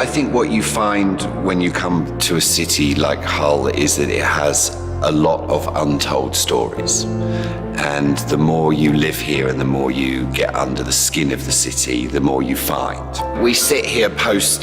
I think what you find when you come to a city like Hull is that it has a lot of untold stories. And the more you live here and the more you get under the skin of the city, the more you find. We sit here post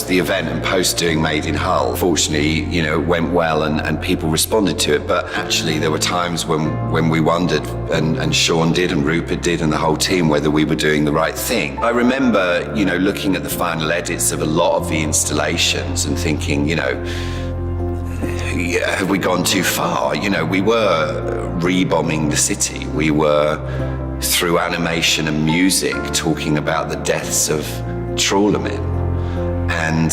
the event and post doing Made in Hull. Fortunately, it went well and people responded to it. But actually there were times when we wondered, and Sean did and Rupert did and the whole team, whether we were doing the right thing. I remember, looking at the final edits of a lot of the installations and thinking, have we gone too far? We were rebombing the city. We were, through animation and music, talking about the deaths of trawlermen. And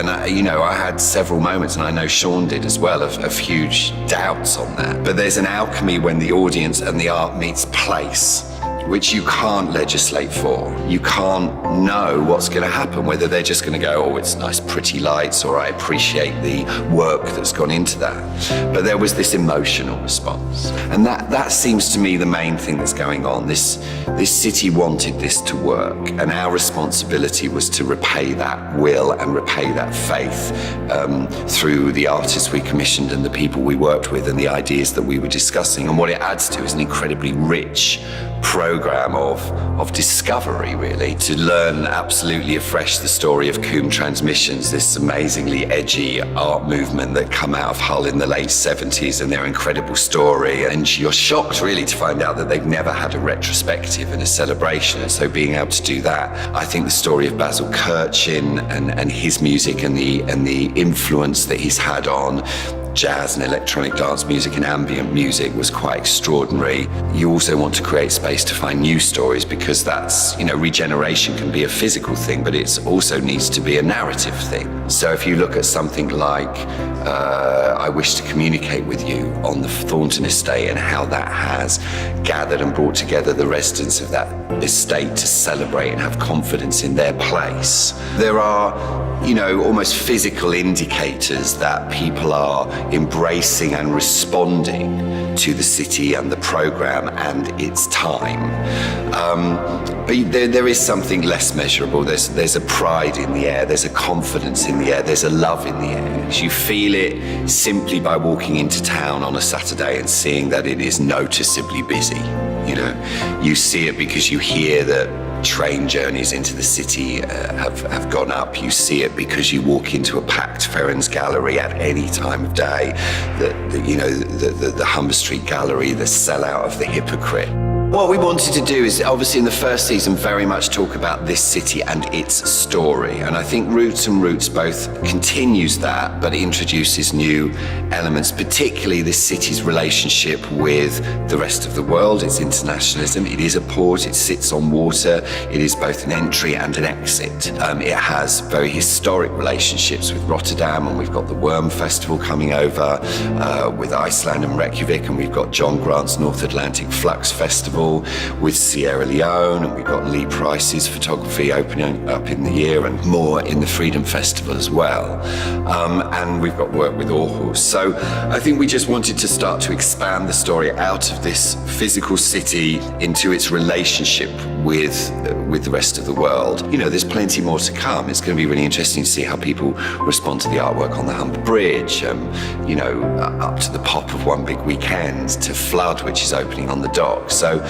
I had several moments, and I know Sean did as well, of huge doubts on that. But there's an alchemy when the audience and the art meets place, which you can't legislate for. You can't know what's going to happen, whether they're just going to go, oh, it's nice, pretty lights, or I appreciate the work that's gone into that. But there was this emotional response. And that seems to me the main thing that's going on. This city wanted this to work, and our responsibility was to repay that will and repay that faith through the artists we commissioned and the people we worked with and the ideas that we were discussing. And what it adds to is an incredibly rich program of discovery, really, to learn absolutely afresh the story of KCOM Transmissions, this amazingly edgy art movement that come out of Hull in the late 70s, and their incredible story. And you're shocked, really, to find out that they've never had a retrospective and a celebration. And so being able to do that, I think the story of Basil Kirchin and his music and the influence that he's had on jazz and electronic dance music and ambient music was quite extraordinary. You also want to create space to find new stories, because that's, regeneration can be a physical thing, but it also needs to be a narrative thing. So if you look at something like I Wish to Communicate with You on the Thornton estate, and how that has gathered and brought together the residents of that estate to celebrate and have confidence in their place. There are, almost physical indicators that people are embracing and responding to the city and the program and its time. But there is something less measurable. There's a pride in the air, there's a confidence in the air, there's a love in the air. You feel it simply by walking into town on a Saturday and seeing that it is noticeably busy. You see it because you hear that train journeys into the city have gone up. You see it because you walk into a packed Ferens Gallery at any time of day. The Humber Street Gallery, the sellout of the Hypocrite. What we wanted to do is, obviously in the first season, very much talk about this city and its story. And I think Roots and Roots both continues that, but introduces new elements, particularly this city's relationship with the rest of the world, its internationalism. It is a port, it sits on water, it is both an entry and an exit. It has very historic relationships with Rotterdam, and we've got the Worm Festival coming over with Iceland and Reykjavik, and we've got John Grant's North Atlantic Flux Festival with Sierra Leone, and we've got Lee Price's photography opening up in the year, and more in the Freedom Festival as well. And we've got work with Aarhus. So I think we just wanted to start to expand the story out of this physical city into its relationship with the rest of the world. There's plenty more to come. It's going to be really interesting to see how people respond to the artwork on the Humber Bridge, up to the pop of One Big Weekend, to Flood, which is opening on the dock. So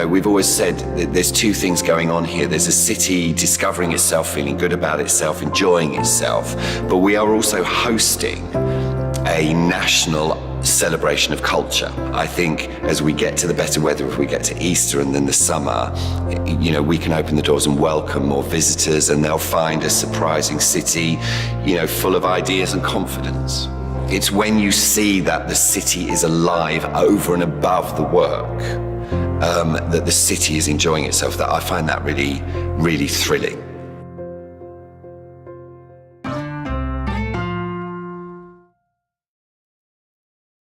we've always said that there's two things going on here. There's a city discovering itself, feeling good about itself, enjoying itself, but we are also hosting a national celebration of culture. I think as we get to the better weather, if we get to Easter and then the summer, we can open the doors and welcome more visitors, and they'll find a surprising city, full of ideas and confidence. It's when you see that the city is alive over and above the work, that the city is enjoying itself, that I find that really, really thrilling.